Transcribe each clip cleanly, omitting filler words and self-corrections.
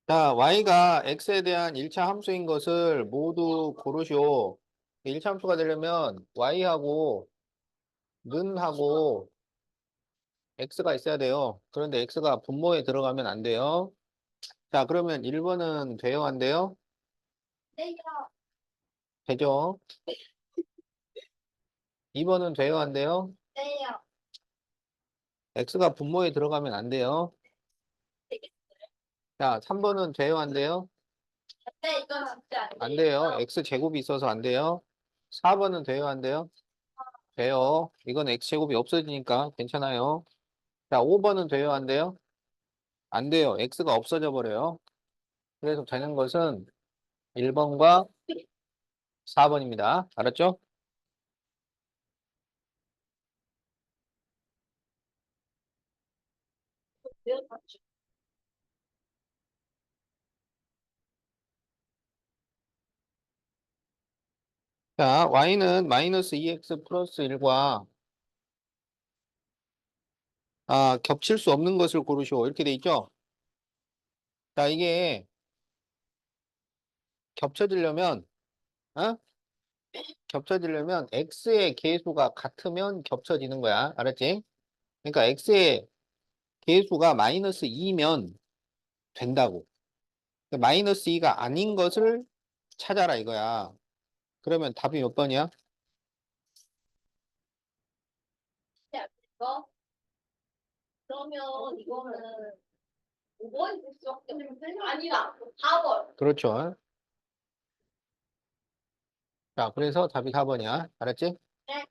자, y가 x에 대한 1차 함수인 것을 모두 고르시오. 1차 함수가 되려면 y하고 는하고 x가 있어야 돼요. 그런데 x가 분모에 들어가면 안 돼요. 자, 그러면 1번은 돼요, 안 돼요? 네요. 되죠. 2번은 돼요, 안 돼요? 네요. x가 분모에 들어가면 안 돼요. 자, 3번은 돼요, 안 돼요? 네, 이건 진짜 안 안 돼요. 돼요. x제곱이 있어서 안 돼요. 4번은 돼요, 안 돼요? 돼요. 이건 x제곱이 없어지니까 괜찮아요. 자, 5번은 돼요, 안 돼요? 안 돼요. x가 없어져 버려요. 그래서 되는 것은 1번과 4번입니다. 알았죠? 자, y는 마이너스 2x 플러스 1과 겹칠 수 없는 것을 고르시오. 이렇게 돼 있죠? 자, 이게 겹쳐지려면, 어? 겹쳐지려면 x의 계수가 같으면 겹쳐지는 거야. 알았지? 그러니까 x의 계수가 마이너스 2면 된다고. 그러니까 마이너스 2가 아닌 것을 찾아라 이거야. 그러면 답이 몇 번이야? 네, 이거? 그러면 이거는 5번이 될 수밖에 없는데? 아니다. 4번. 그렇죠. 자, 그래서 답이 4번이야. 알았지? 네.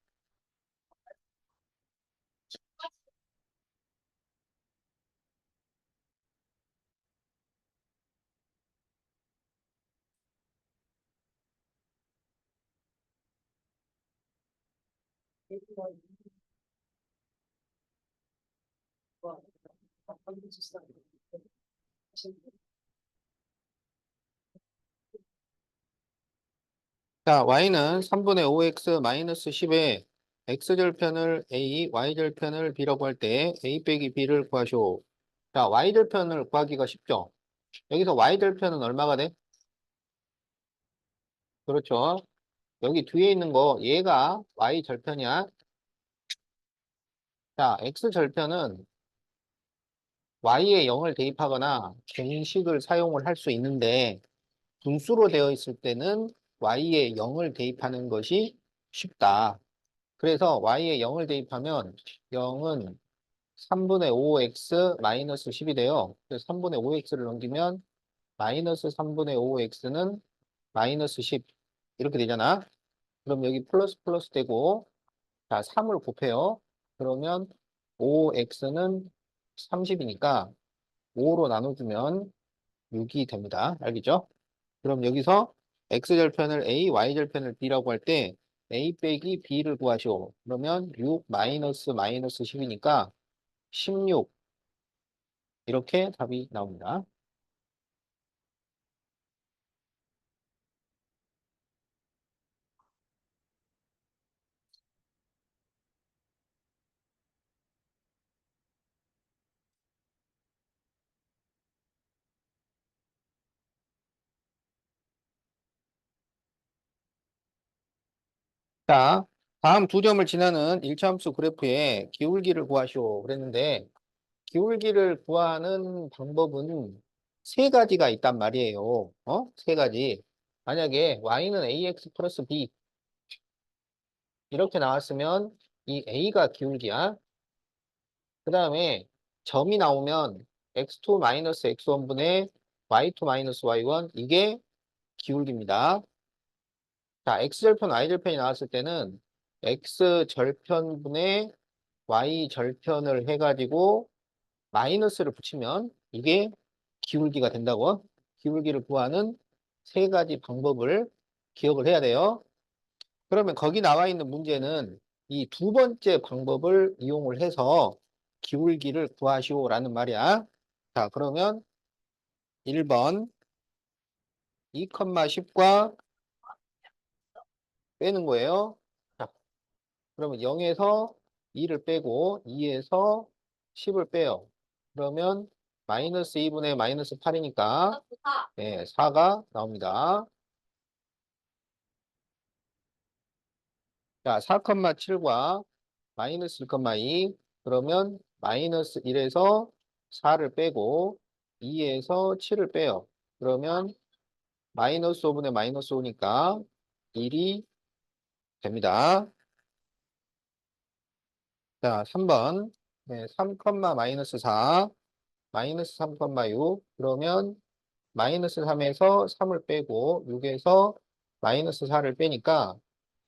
자, y는 3분의 5x 마이너스 10에 x절편을 a, y절편을 b라고 할 때 a 빼기 b를 구하시오. 자, y절편을 구하기가 쉽죠? 여기서 y절편은 얼마가 돼? 그렇죠. 여기 뒤에 있는 거 얘가 y절편이야. 자, x절편은 y에 0을 대입하거나 공식을 사용을 할 수 있는데 분수로 되어 있을 때는 y에 0을 대입하는 것이 쉽다. 그래서 y에 0을 대입하면 0은 3분의 5x 마이너스 10이 돼요. 그래서 3분의 5x를 넘기면 마이너스 3분의 5x는 마이너스 10 이렇게 되잖아. 그럼 여기 플러스 플러스 되고 자 3을 곱해요. 그러면 5x는 30이니까 5로 나눠주면 6이 됩니다. 알겠죠? 그럼 여기서 x절편을 a, y절편을 b라고 할 때 a 빼기 b를 구하시오. 그러면 6 마이너스 마이너스 10이니까 16 이렇게 답이 나옵니다. 자, 다음 두 점을 지나는 일차함수 그래프의 기울기를 구하시오. 그랬는데 기울기를 구하는 방법은 세 가지가 있단 말이에요. 세 가지. 만약에 y는 ax 플러스 b 이렇게 나왔으면 이 a가 기울기야. 그 다음에 점이 나오면 x2 마이너스 x1분의 y2 마이너스 y1 이게 기울기입니다. 자, x절편, y절편이 나왔을 때는 x절편분의 y절편을 해가지고 마이너스를 붙이면 이게 기울기가 된다고. 기울기를 구하는 세 가지 방법을 기억을 해야 돼요. 그러면 거기 나와 있는 문제는 이 두 번째 방법을 이용을 해서 기울기를 구하시오라는 말이야. 자, 그러면 1번 2,10과 빼는 거예요. 자, 그러면 0에서 2를 빼고 2에서 10을 빼요. 그러면 마이너스 2분의 마이너스 8이니까 플러스 4. 네, 4가 나옵니다. 자, 4,7과 마이너스 1,2 그러면 마이너스 1에서 4를 빼고 2에서 7을 빼요. 그러면 마이너스 5분의 마이너스 5니까 1이 됩니다. 자, 3번. 네, 3, 마이너스 4, 마이너스 3, 6. 그러면 마이너스 3에서 3을 빼고 6에서 마이너스 4를 빼니까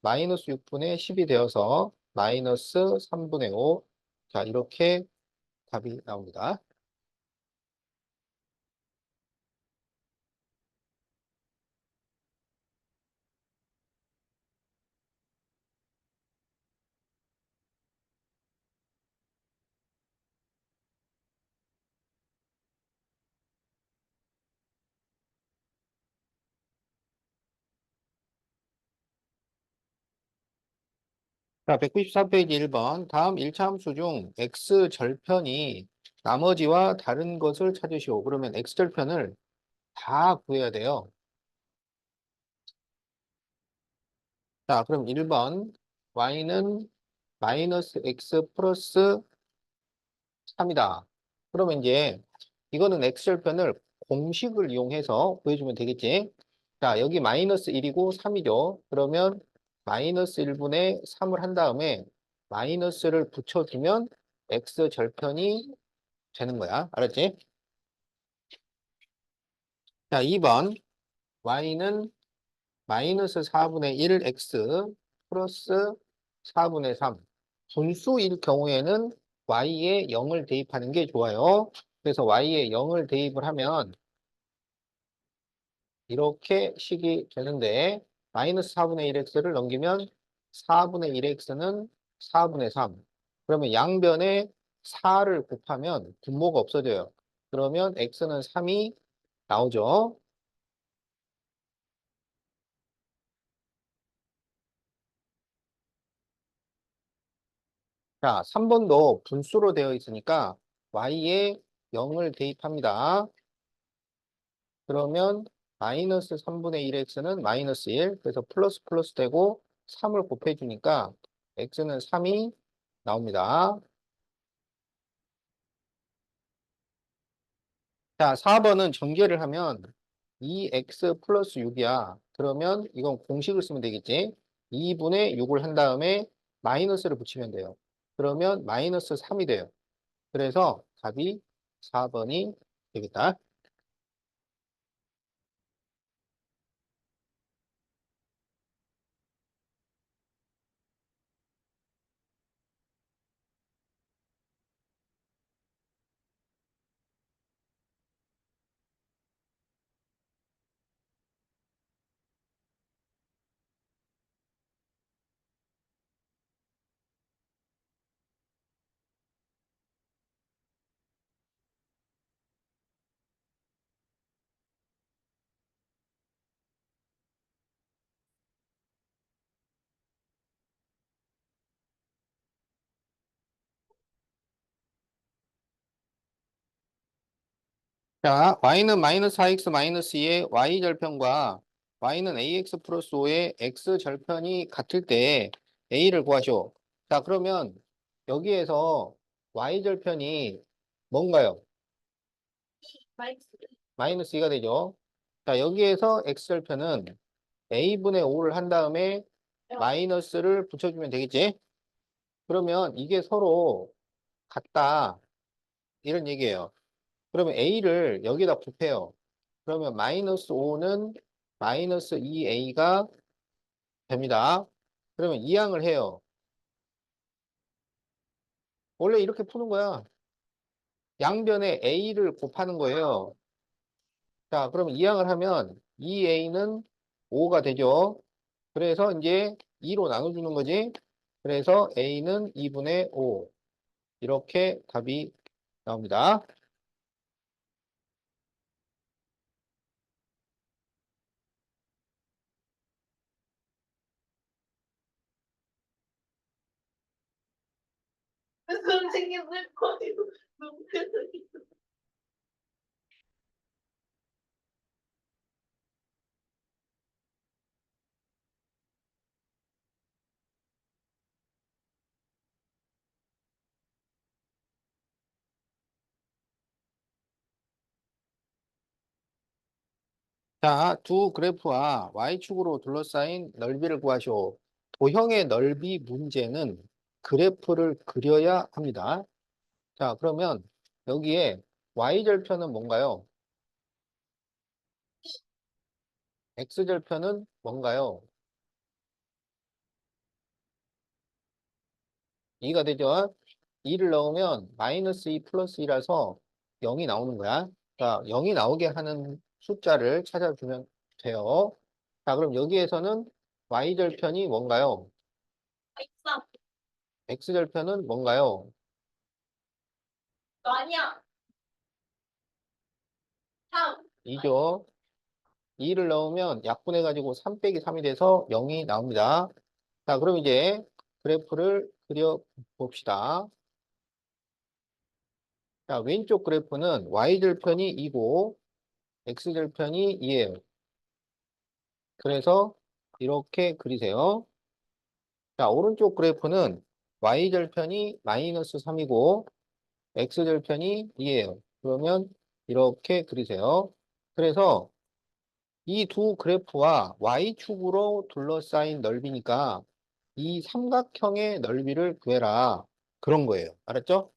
마이너스 6분의 10이 되어서 마이너스 3분의 5. 자, 이렇게 답이 나옵니다. 자, 194페이지 1번. 다음 1차 함수 중 x 절편이 나머지와 다른 것을 찾으시오. 그러면 x 절편을 다 구해야 돼요. 자, 그럼 1번. y는 마이너스 x 플러스 3이다. 그러면 이제 이거는 x절편을 공식을 이용해서 구해주면 되겠지. 자, 여기 마이너스 1이고 3이죠. 그러면 마이너스 1분의 3을 한 다음에 마이너스를 붙여주면 x절편이 되는 거야. 알았지? 자, 2번 y는 마이너스 4분의 1x 플러스 4분의 3. 분수일 경우에는 y에 0을 대입하는 게 좋아요. 그래서 y에 0을 대입을 하면 이렇게 식이 되는데 마이너스 4분의 1x를 넘기면 4분의 1x는 4분의 3. 그러면 양변에 4를 곱하면 분모가 없어져요. 그러면 x는 3이 나오죠. 자, 3번도 분수로 되어 있으니까 y에 0을 대입합니다. 그러면 마이너스 3분의 1x는 마이너스 1. 그래서 플러스 플러스 되고 3을 곱해주니까 x는 3이 나옵니다. 자, 4번은 전개를 하면 2x 플러스 6이야. 그러면 이건 공식을 쓰면 되겠지. 2분의 6을 한 다음에 마이너스를 붙이면 돼요. 그러면 마이너스 3이 돼요. 그래서 답이 4번이 되겠다. 자, y는 마이너스 4x 마이너스 2의 y절편과 y는 ax 플러스 5의 x절편이 같을 때 a를 구하시오. 자, 그러면 여기에서 y절편이 뭔가요? 마이너스 마이너스 2가 되죠. 자, 여기에서 x절편은 a분의 5를 한 다음에 마이너스를 붙여주면 되겠지? 그러면 이게 서로 같다. 이런 얘기예요. 그러면 a를 여기다 곱해요. 그러면 마이너스 5는 마이너스 2a가 됩니다. 그러면 이항을 해요. 원래 이렇게 푸는 거야. 양변에 a를 곱하는 거예요. 자, 그러면 이항을 하면 2a는 5가 되죠. 그래서 이제 2로 나눠주는 거지. 그래서 a는 2분의 5. 이렇게 답이 나옵니다. 선생님들 거의 너무 자, 두 그래프와 y축으로 둘러싸인 넓이를 구하시오. 도형의 넓이 문제는 그래프를 그려야 합니다. 자, 그러면 여기에 y절편은 뭔가요? x절편은 뭔가요? 2가 되죠? 2를 넣으면 마이너스 2 플러스 2라서 0이 나오는 거야. 자, 0이 나오게 하는 숫자를 찾아주면 돼요. 자, 그럼 여기에서는 y절편이 뭔가요? 있어. x절편은 뭔가요? 아니야. 3. 2죠. 2를 넣으면 약분해가지고 3 빼기 3이 돼서 0이 나옵니다. 자, 그럼 이제 그래프를 그려봅시다. 자, 왼쪽 그래프는 y절편이 2고 x절편이 2예요. 그래서 이렇게 그리세요. 자, 오른쪽 그래프는 y절편이 마이너스 3이고 x절편이 2예요. 그러면 이렇게 그리세요. 그래서 이 두 그래프와 y축으로 둘러싸인 넓이니까 이 삼각형의 넓이를 구해라. 그런 거예요. 알았죠?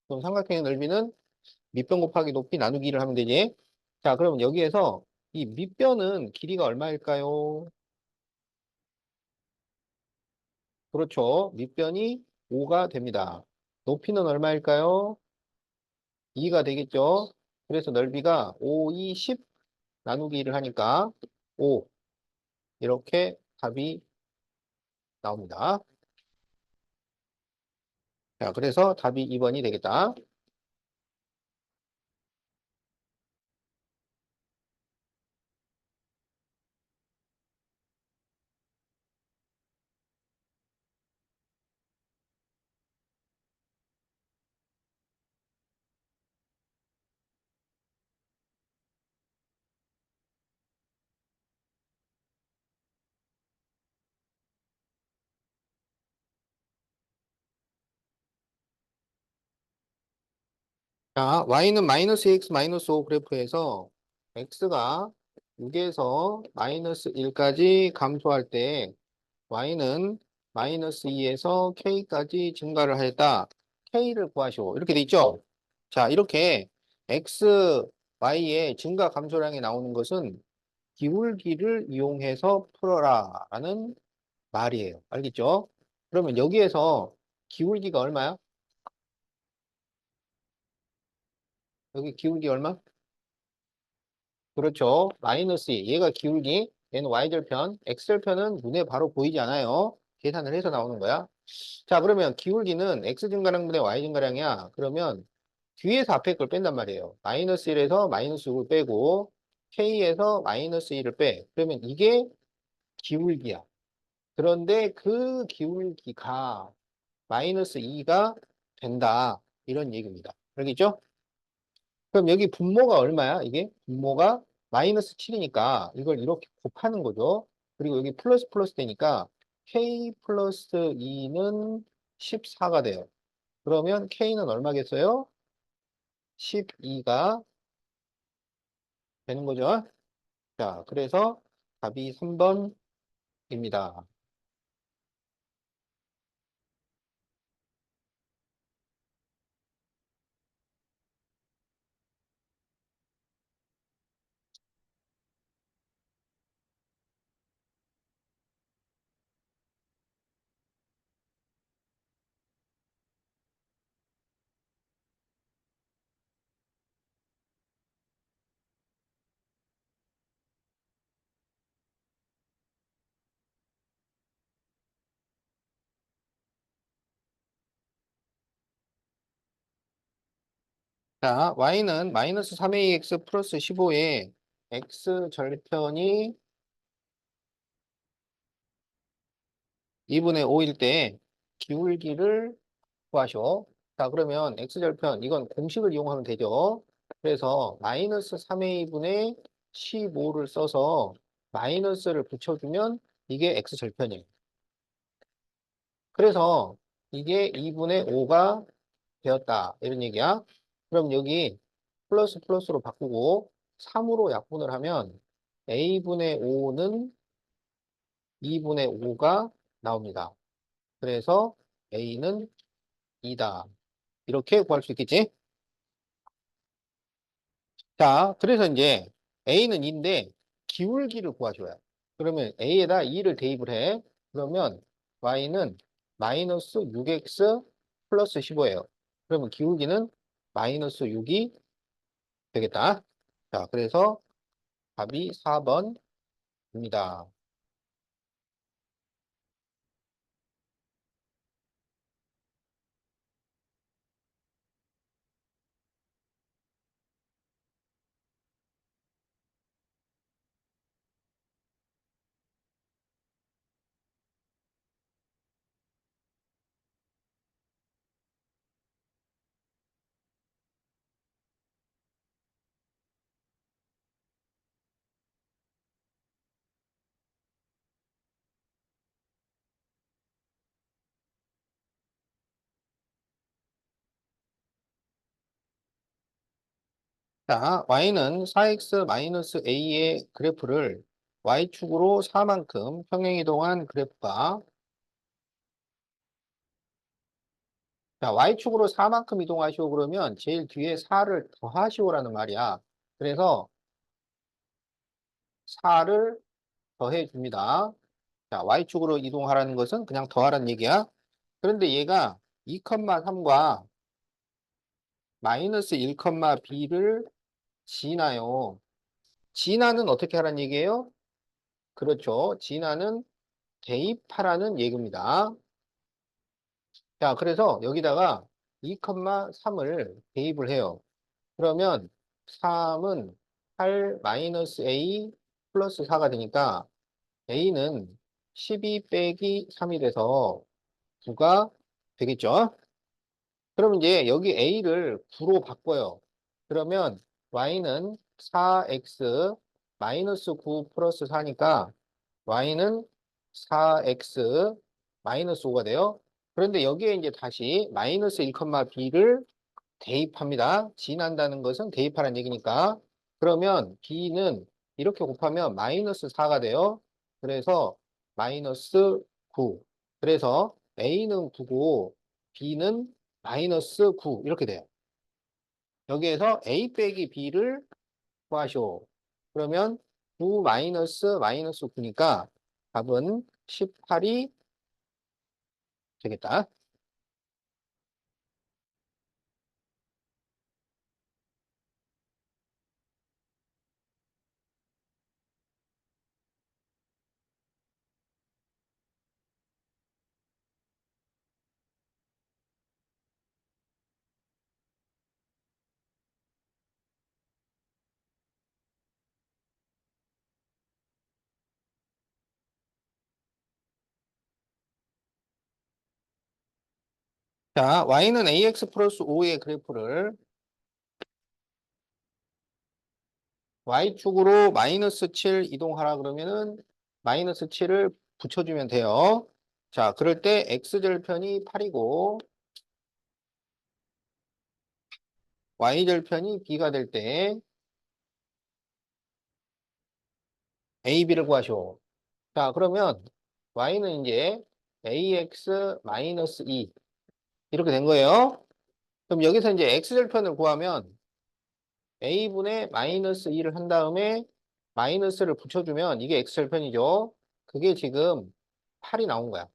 그럼 삼각형의 넓이는 밑변 곱하기 높이 나누기를 하면 되지. 자, 그럼 여기에서 이 밑변은 길이가 얼마일까요? 그렇죠. 밑변이 5가 됩니다. 높이는 얼마일까요? 2가 되겠죠. 그래서 넓이가 5, 2, 10 나누기를 하니까 5 이렇게 답이 나옵니다. 자, 그래서 답이 2번이 되겠다. 자, y는 마이너스 x 마이너스 5 그래프에서 x가 6에서 마이너스 1까지 감소할 때 y는 마이너스 2에서 k까지 증가를 하였다. k를 구하시오. 이렇게 돼 있죠? 자, 이렇게 x, y의 증가 감소량이 나오는 것은 기울기를 이용해서 풀어라 라는 말이에요. 알겠죠? 그러면 여기에서 기울기가 얼마야? 여기 기울기 얼마? 그렇죠. 마이너스 2. 얘가 기울기, 얘는 y절편, x절편은 눈에 바로 보이지 않아요. 계산을 해서 나오는 거야. 자, 그러면 기울기는 x 증가량분의 y 증가량이야. 그러면 뒤에서 앞에 걸 뺀단 말이에요. 마이너스 1에서 마이너스 6을 빼고 k에서 마이너스 1을 빼. 그러면 이게 기울기야. 그런데 그 기울기가 마이너스 2가 된다. 이런 얘기입니다. 알겠죠? 그럼 여기 분모가 얼마야? 이게 분모가 마이너스 7이니까 이걸 이렇게 곱하는 거죠. 그리고 여기 플러스 플러스 되니까 k 플러스 2는 14가 돼요. 그러면 k는 얼마겠어요? 12가 되는 거죠. 자, 그래서 답이 3번입니다. 자, y는 마이너스 3ax 플러스 15에 x 절편이 2분의 5일 때 기울기를 구하시오. 자, 그러면 x절편, 이건 공식을 이용하면 되죠. 그래서 마이너스 3a분의 15를 써서 마이너스를 붙여주면 이게 x절편이에요. 그래서 이게 2분의 5가 되었다. 이런 얘기야. 그럼 여기 플러스 플러스로 바꾸고 3으로 약분을 하면 a분의 5는 2분의 5가 나옵니다. 그래서 a는 2다. 이렇게 구할 수 있겠지? 자, 그래서 이제 a는 2인데 기울기를 구하줘요. 그러면 a에다 2를 대입을 해. 그러면 y는 마이너스 6x 플러스 15예요. 그러면 기울기는 마이너스 6이 되겠다. 자, 그래서 답이 4번입니다. 자, y는 4x 마이너스 a의 그래프를 y축으로 4만큼 평행이동한 그래프가 자, y축으로 4만큼 이동하시오 그러면 제일 뒤에 4를 더하시오라는 말이야. 그래서 4를 더해 줍니다. 자, y축으로 이동하라는 것은 그냥 더하라는 얘기야. 그런데 얘가 2,3과 마이너스 1,b를 지나요. 진화는 어떻게 하라는 얘기예요? 그렇죠. 진화는 대입하라는 얘기입니다. 자, 그래서 여기다가 2,3을 대입을 해요. 그러면 3은 8 마이너스 a 플러스 4가 되니까 a는 12 빼기 3이 돼서 9가 되겠죠? 그럼 이제 여기 a를 9로 바꿔요. 그러면 y는 4x 마이너스 9 플러스 4니까 y는 4x 마이너스 5가 돼요. 그런데 여기에 이제 다시 마이너스 1,b를 대입합니다. 진한다는 것은 대입하라는 얘기니까. 그러면 b는 이렇게 곱하면 마이너스 4가 돼요. 그래서 마이너스 9. 그래서 a는 9고 b는 마이너스 9 이렇게 돼요. 여기에서 a 빼기 b를 구하시오. 그러면 9 마이너스 마이너스 9니까 답은 18이 되겠다. 자, y는 ax 플러스 5의 그래프를 y축으로 마이너스 7 이동하라 그러면은 마이너스 7을 붙여주면 돼요. 자, 그럴 때 x절편이 8이고 y절편이 b가 될 때 a, b를 구하시오. 자, 그러면 y는 이제 ax 마이너스 2 이렇게 된 거예요. 그럼 여기서 이제 x절편을 구하면 a분의 마이너스 2를 한 다음에 마이너스를 붙여주면 이게 x절편이죠. 그게 지금 8이 나온 거야.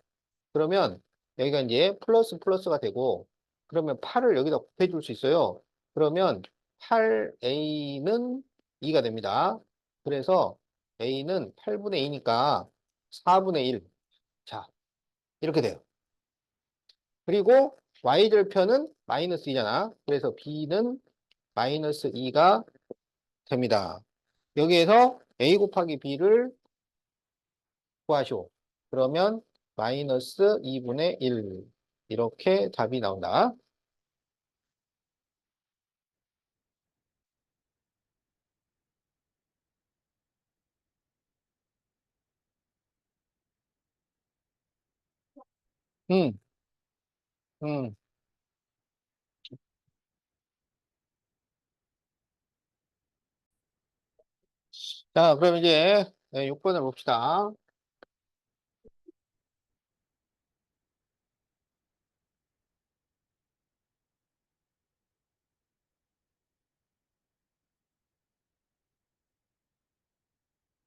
그러면 여기가 이제 플러스 플러스가 되고 그러면 8을 여기다 곱해줄 수 있어요. 그러면 8a는 2가 됩니다. 그래서 a는 8분의 2니까 4분의 1. 자, 이렇게 돼요. 그리고 y절편은 마이너스 2잖아. 그래서 b는 마이너스 2가 됩니다. 여기에서 a 곱하기 b를 구하시오. 그러면 마이너스 2분의 1. 이렇게 답이 나온다. 음, 음. 자, 그럼 이제 6번을 봅시다.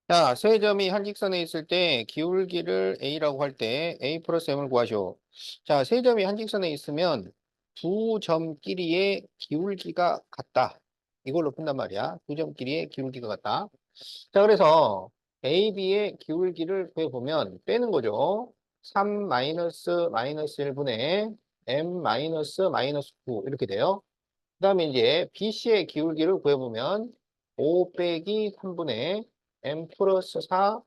자, 세 점이 한 직선에 있을 때 기울기를 A라고 할 때 A 플러스 M을 구하시오. 자, 세 점이 한 직선에 있으면 두 점끼리의 기울기가 같다. 이걸로 푼단 말이야. 두 점끼리의 기울기가 같다. 자, 그래서 A, B의 기울기를 구해보면 빼는 거죠. 3 마이너스 1분의 M 마이너스 9 이렇게 돼요. 그 다음에 이제 BC의 기울기를 구해보면 5 빼기 3분의 M 플러스 4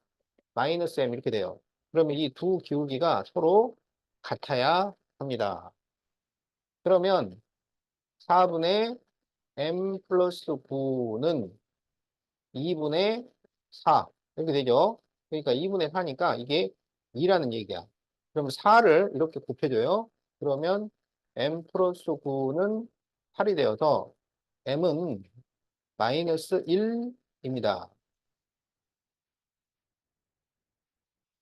마이너스 M 이렇게 돼요. 그러면 이 두 기울기가 서로 같아야 합니다. 그러면 4분의 M 플러스 9는 2분의 4 이렇게 되죠. 그러니까 2분의 4니까 이게 2라는 얘기야. 그럼 4를 이렇게 곱해줘요. 그러면 M 플러스 9는 8이 되어서 M은 마이너스 1입니다.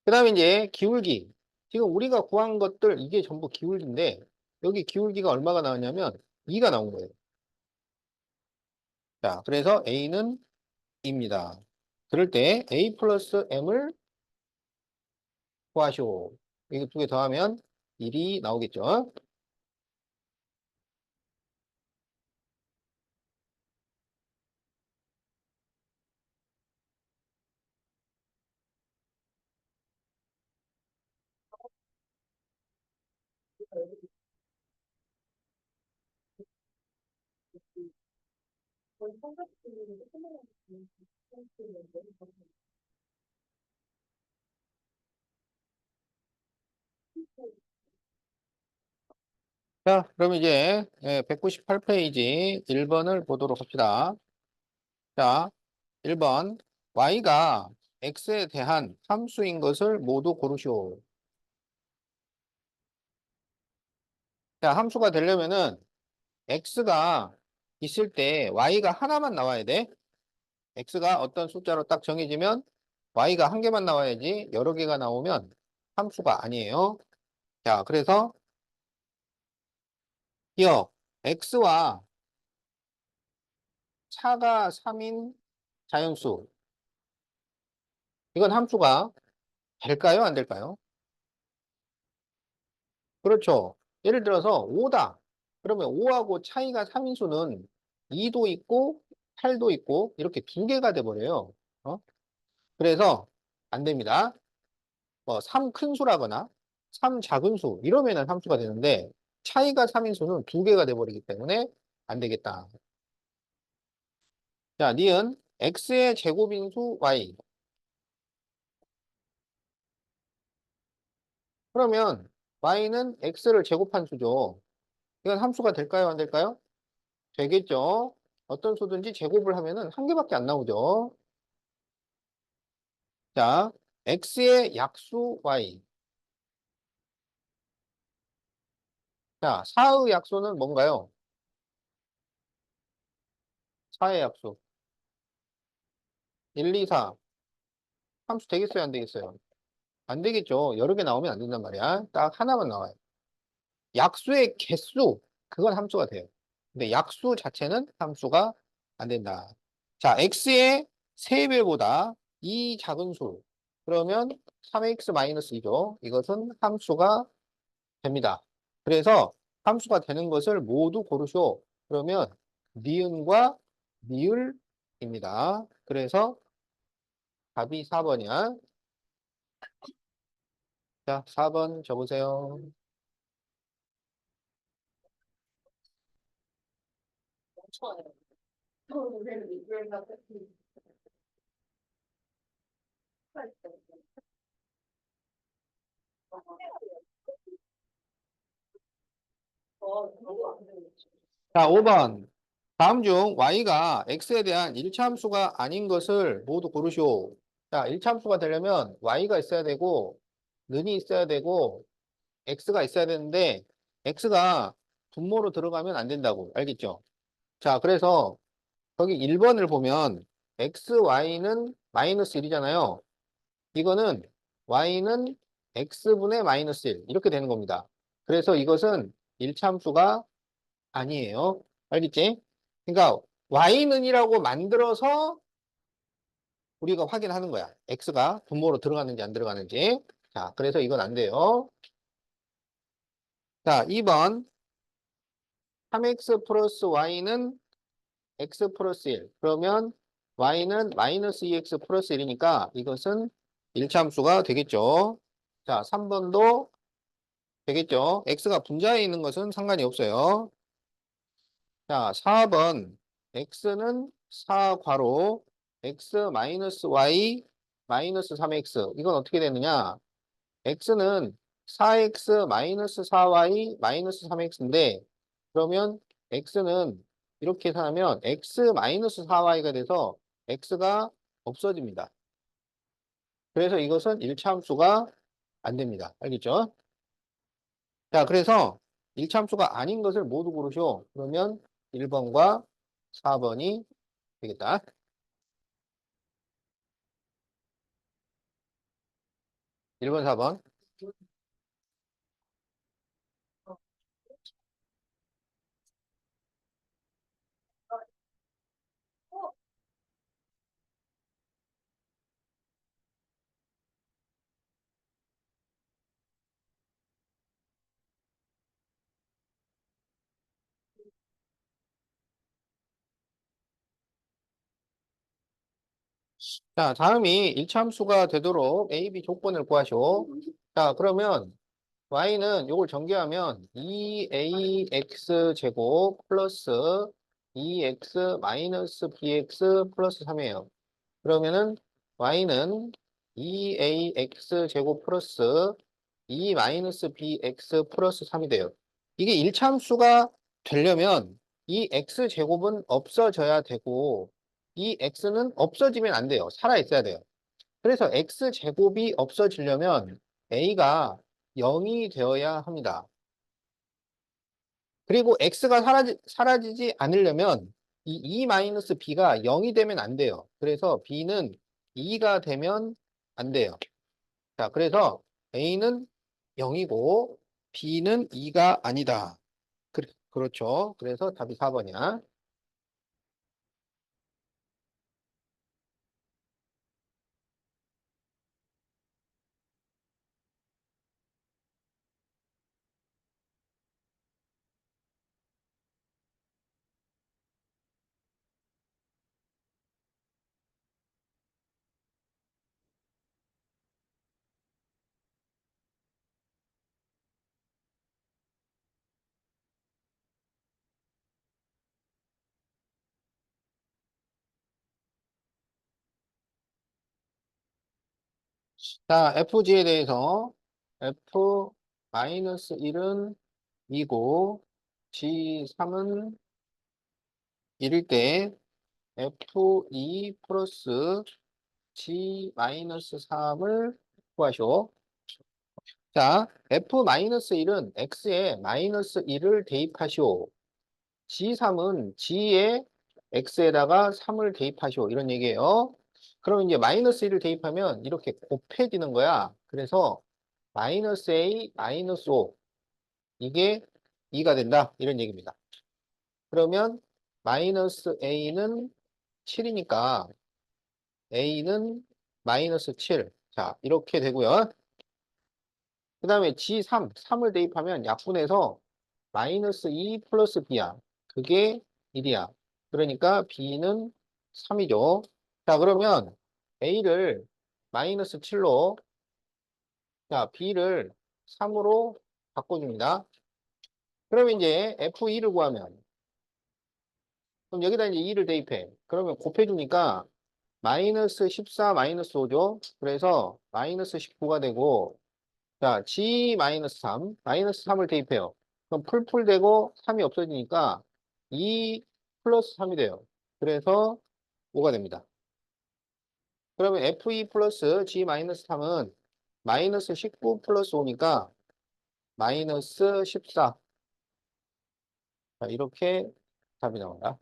그 다음에 이제 기울기. 지금 우리가 구한 것들 이게 전부 기울기인데 여기 기울기가 얼마가 나왔냐면 2가 나온 거예요. 자, 그래서 A는 2입니다. 그럴 때 A 플러스 M을 구하시오. 이거 두 개 더하면 1이 나오겠죠. 자, 그럼 이제 198페이지 1번을 보도록 합시다. 자, 1번. y가 x에 대한 함수인 것을 모두 고르시오. 자, 함수가 되려면은 x가 있을 때 y가 하나만 나와야 돼. x가 어떤 숫자로 딱 정해지면 y가 한 개만 나와야지 여러 개가 나오면 함수가 아니에요. 자, 그래서 기억 x와 차가 3인 자연수. 이건 함수가 될까요? 안 될까요? 그렇죠. 예를 들어서 5다. 그러면 5하고 차이가 3인수는 2도 있고 8도 있고 이렇게 두 개가 돼버려요. 어? 그래서 안 됩니다. 뭐, 3 큰 수라거나 3 작은 수 이러면은 함수가 되는데 차이가 3인수는 두 개가 돼버리기 때문에 안 되겠다. 자, 니은 x의 제곱인수 y. 그러면 y는 x를 제곱한 수죠. 이건 함수가 될까요? 안 될까요? 되겠죠. 어떤 수든지 제곱을 하면은 한 개밖에 안 나오죠. 자, x의 약수 y. 자, 4의 약수는 뭔가요? 4의 약수. 1, 2, 4. 함수 되겠어요? 안 되겠어요? 안 되겠죠. 여러 개 나오면 안 된단 말이야. 딱 하나만 나와요. 약수의 개수. 그건 함수가 돼요. 근데 약수 자체는 함수가 안 된다. 자, x의 3배보다 2 작은 수. 그러면 3x-2죠. 이것은 함수가 됩니다. 그래서 함수가 되는 것을 모두 고르쇼. 그러면 니은과 니을입니다. 그래서 답이 4번이야. 자, 4번 적으세요. 좋아요. 자, 5번. 다음 중 y가 x에 대한 일차함수가 아닌 것을 모두 고르시오. 자, 일차함수가 되려면 y가 있어야 되고 는이 있어야 되고 x가 있어야 되는데 x가 분모로 들어가면 안 된다고. 알겠죠? 자, 그래서 거기 1번을 보면 xy는 마이너스 1이잖아요. 이거는 y는 x분의 마이너스 1 이렇게 되는 겁니다. 그래서 이것은 일차함수가 아니에요. 알겠지? 그러니까 y는이라고 만들어서 우리가 확인하는 거야. x가 분모로 들어가는지 안 들어가는지. 자, 그래서 이건 안 돼요. 자, 2번 3x 플러스 y는 x 플러스 1. 그러면 y는 마이너스 2x 플러스 1이니까 이것은 일차함수가 되겠죠. 자, 3번도 되겠죠. x가 분자에 있는 것은 상관이 없어요. 자, 4번 x는 4 괄호 x 마이너스 y 마이너스 3x. 이건 어떻게 되느냐? x는 4x 마이너스 4y 마이너스 3x인데 그러면 x는 이렇게 계산하면 x 마이너스 4y가 돼서 x가 없어집니다. 그래서 이것은 일차함수가 안 됩니다. 알겠죠? 자, 그래서 일차함수가 아닌 것을 모두 고르쇼. 그러면 1번과 4번이 되겠다. 1번, 4번. 자, 다음이 일차함수가 되도록 A, B 조건을 구하시오. 자, 그러면 y는 이걸 전개하면 2ax 제곱 플러스 2x 마이너스 bx 플러스 3이에요. 그러면은 y는 2ax 제곱 플러스 2 마이너스 bx 플러스 3이 돼요. 이게 일차함수가 되려면 이 x 제곱은 없어져야 되고 이 x는 없어지면 안 돼요. 살아 있어야 돼요. 그래서 x 제곱이 없어지려면 a가 0이 되어야 합니다. 그리고 x가 사라지지 않으려면 이 e-b가 0이 되면 안 돼요. 그래서 b는 2가 되면 안 돼요. 자, 그래서 a는 0이고 b는 2가 아니다. 그렇죠. 그래서 답이 4번이야. 자, fg에 대해서 f-1은 2고 g3은 1일 때 f2 플러스 g-3을 구하시오. 자, f-1은 x에 마이너스 1을 대입하시오. g3은 g에 x에다가 3을 대입하시오. 이런 얘기예요. 그럼 이제 마이너스 1을 대입하면 이렇게 곱해지는 거야. 그래서 마이너스 a, 마이너스 5. 이게 2가 된다. 이런 얘기입니다. 그러면 마이너스 a는 7이니까 a는 마이너스 7. 자, 이렇게 되고요. 그 다음에 G3을 대입하면 약분해서 마이너스 2 플러스 B야. 그게 1이야. 그러니까 B는 3이죠. 자, 그러면 A를 마이너스 7로, 자, B를 3으로 바꿔줍니다. 그러면 이제 F2를 구하면, 그럼 여기다 이제 2를 대입해. 그러면 곱해주니까 마이너스 14 마이너스 5죠. 그래서 마이너스 19가 되고, 자, G-3, 마이너스 3을 대입해요. 그럼 풀풀 되고 3이 없어지니까 2 플러스 3이 돼요. 그래서 5가 됩니다. 그러면 F2 플러스 G-3은 마이너스 19 플러스 5니까 마이너스 14. 자, 이렇게 답이 나와요.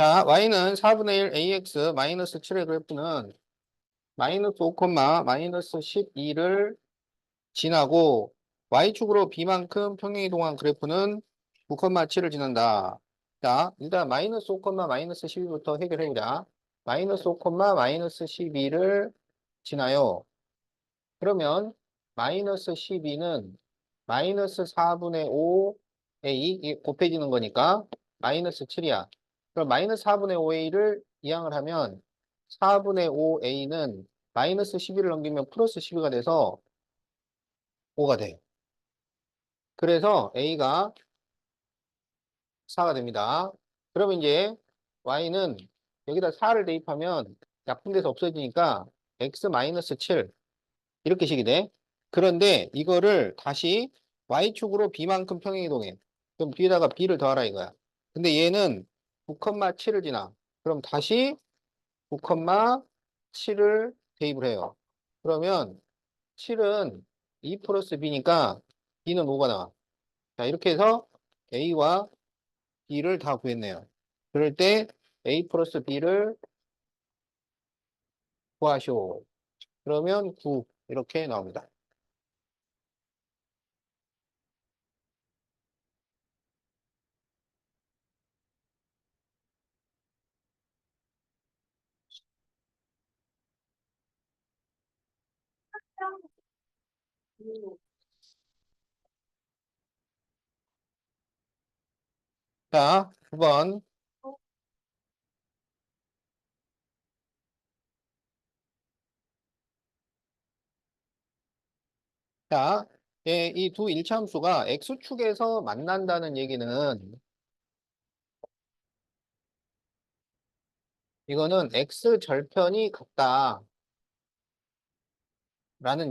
자, y는 4분의 1 ax 마이너스 7의 그래프는 마이너스 5, 마이너스 12를 지나고 y축으로 b만큼 평행이동한 그래프는 9,7을 지난다. 자, 일단 마이너스 5, 마이너스 12부터 해결해보자. 마이너스 5, 마이너스 12를 지나요. 그러면 마이너스 12는 마이너스 4분의 5a 이게 곱해지는 거니까 마이너스 7이야. 그럼 마이너스 4분의 5a를 이항을 하면 4분의 5a는 마이너스 12를 넘기면 플러스 12가 돼서 5가 돼. 그래서 a가 4가 됩니다. 그러면 이제 y는 여기다 4를 대입하면 약분돼서 없어지니까 x 마이너스 7 이렇게 식이 돼. 그런데 이거를 다시 y축으로 b만큼 평행이동해. 그럼 뒤에다가 b를 더하라 이거야. 근데 얘는 9,7을 지나. 그럼 다시 9,7을 대입을 해요. 그러면 7은 2 플러스 b니까 b는 5가 나와. 자, 이렇게 해서 a와 b를 다 구했네요. 그럴 때 a 플러스 b를 구하시오. 그러면 9 이렇게 나옵니다. 자, 9번. 자, 이 두 일차함수가 x축에서 만난다는 얘기는 이거는 x절편이 같다라는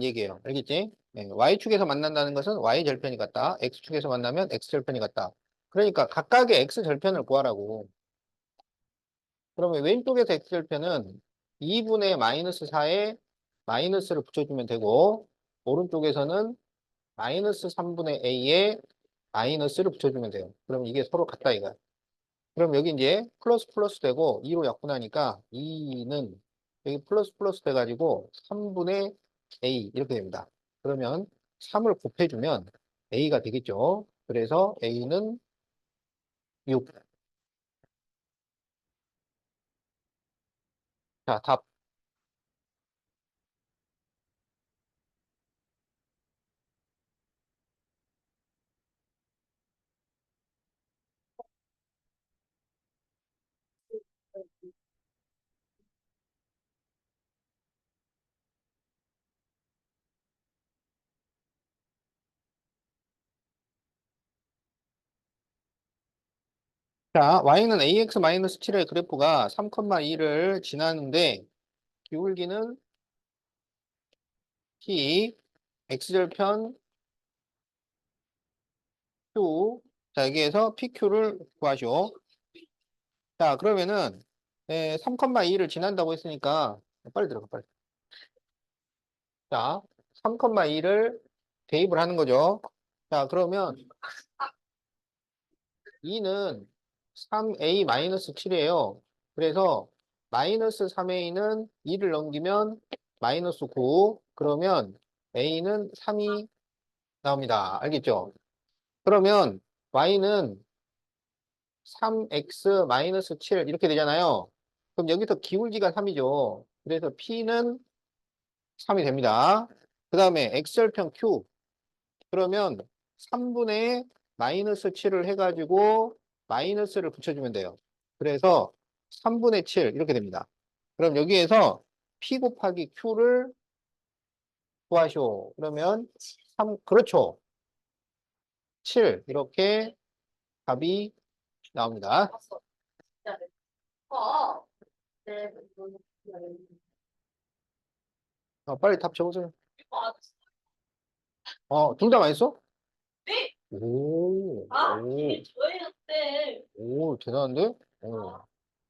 얘기예요. 알겠지? 네, y축에서 만난다는 것은 y절편이 같다. x축에서 만나면 x절편이 같다. 그러니까 각각의 x절편을 구하라고. 그러면 왼쪽에서 x절편은 2분의 마이너스 4에 마이너스를 붙여주면 되고 오른쪽에서는 마이너스 3분의 a에 마이너스를 붙여주면 돼요. 그럼 이게 서로 같다 이거야. 그럼 여기 이제 플러스 플러스 되고 2로 약분하니까 2는 여기 플러스 플러스 돼가지고 3분의 a 이렇게 됩니다. 그러면 3을 곱해주면 a가 되겠죠. 그래서 a는 6. 자, 답. 자, y는 ax-7의 그래프가 3,2를 지나는데 기울기는 t, x절편 q. 자, 여기에서 pq를 구하시오. 자, 그러면은 3,2를 지난다고 했으니까 빨리 들어가 빨리. 자, 3,2를 대입을 하는 거죠. 자, 그러면 2는 3a-7이에요. 그래서 마이너스 3a는 2를 넘기면 마이너스 9. 그러면 a는 3이 나옵니다. 알겠죠? 그러면 y는 3x-7 이렇게 되잖아요. 그럼 여기서 기울기가 3이죠. 그래서 p는 3이 됩니다. 그 다음에 x절편 q. 그러면 3분의 마이너스 7을 해가지고 마이너스를 붙여주면 돼요. 그래서 3분의 7 이렇게 됩니다. 그럼 여기에서 P 곱하기 Q를 구하시오. 그러면 3, 그렇죠. 7 이렇게 답이 나옵니다. 봤어. 진짜. 어. 네. 빨리 답 적으세요. 아, 둘 다 많이 써? 네. 오, 이게 저예요, 때. 대단한데? 오,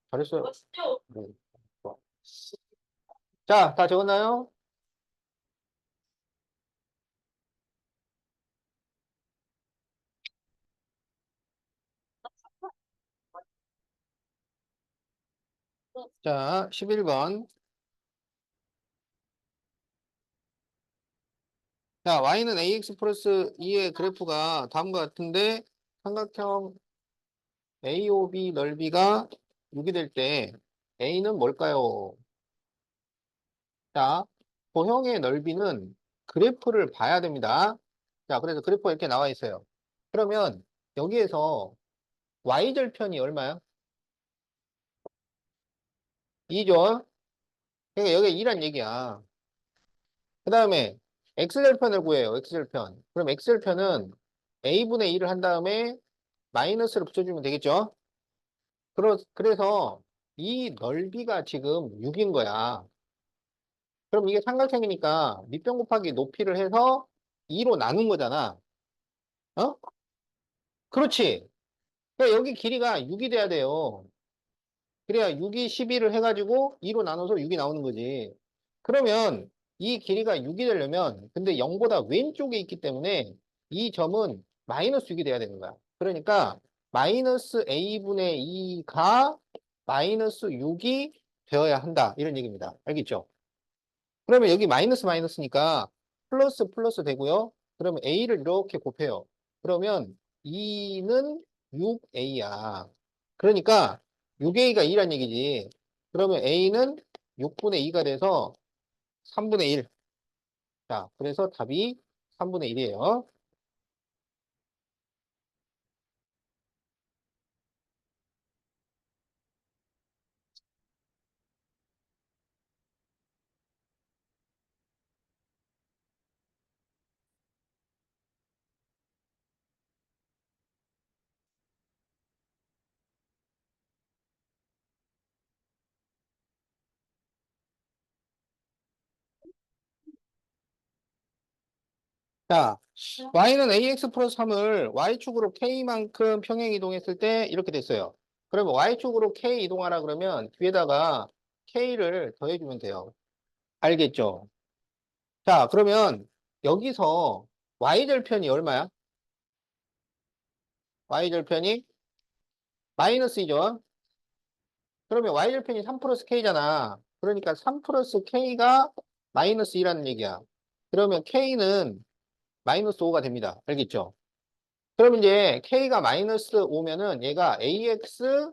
잘했어요. 진짜. 좋아. 자, 다 적었나요? 자, 11번. 자, y는 ax 플러스 2의 그래프가 다음과 같은데 삼각형 AOB 넓이가 6이 될 때 a는 뭘까요? 자, 도형의 넓이는 그래프를 봐야 됩니다. 자, 그래서 그래프가 이렇게 나와 있어요. 그러면 여기에서 y절편이 얼마야? 2죠? 그러니까 여기 2란 얘기야. 그 다음에 x절편을 구해요. x절편. 그럼 x절편은 a분의 2를 한 다음에 마이너스를 붙여주면 되겠죠? 그래서 이 넓이가 지금 6인 거야. 그럼 이게 삼각형이니까 밑변 곱하기 높이를 해서 2로 나눈 거잖아. 어? 그렇지. 그러니까 여기 길이가 6이 돼야 돼요. 그래야 6이 12를 해가지고 2로 나눠서 6이 나오는 거지. 그러면 이 길이가 6이 되려면 근데 0보다 왼쪽에 있기 때문에 이 점은 마이너스 6이 돼야 되는 거야. 그러니까 마이너스 a분의 2가 마이너스 6이 되어야 한다. 이런 얘기입니다. 알겠죠? 그러면 여기 마이너스 마이너스니까 플러스 플러스 되고요. 그러면 a를 이렇게 곱해요. 그러면 2는 6a야. 그러니까 6a가 2란 얘기지. 그러면 a는 6분의 2가 돼서 3분의 1. 자, 그래서 답이 3분의 1이에요. 자, y는 ax 플러스 3을 y축으로 k만큼 평행 이동했을 때 이렇게 됐어요. 그러면 y축으로 k 이동하라 그러면 뒤에다가 k를 더해주면 돼요. 알겠죠? 자, 그러면 여기서 y절편이 얼마야? y절편이 마이너스 2죠? 그러면 y절편이 3 플러스 k잖아. 그러니까 3 플러스 k가 마이너스 2라는 얘기야. 그러면 k는 마이너스 5가 됩니다. 알겠죠? 그럼 이제 k가 마이너스 5면은 얘가 ax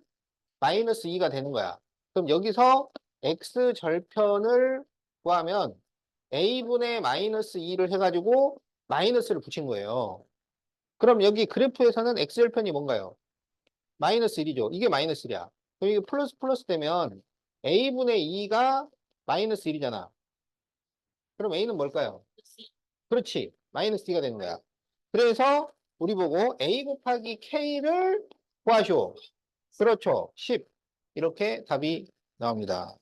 마이너스 2가 되는 거야. 그럼 여기서 x절편을 구하면 a분의 마이너스 2를 해가지고 마이너스를 붙인 거예요. 그럼 여기 그래프에서는 x절편이 뭔가요? 마이너스 1이죠. 이게 마이너스 1이야. 그럼 이게 플러스 플러스 되면 a분의 2가 마이너스 1이잖아. 그럼 a는 뭘까요? 그렇지. 마이너스 2가 되는 거야. 그래서 우리 보고 a 곱하기 k를 구하시오. 그렇죠. 10. 이렇게 답이 나옵니다.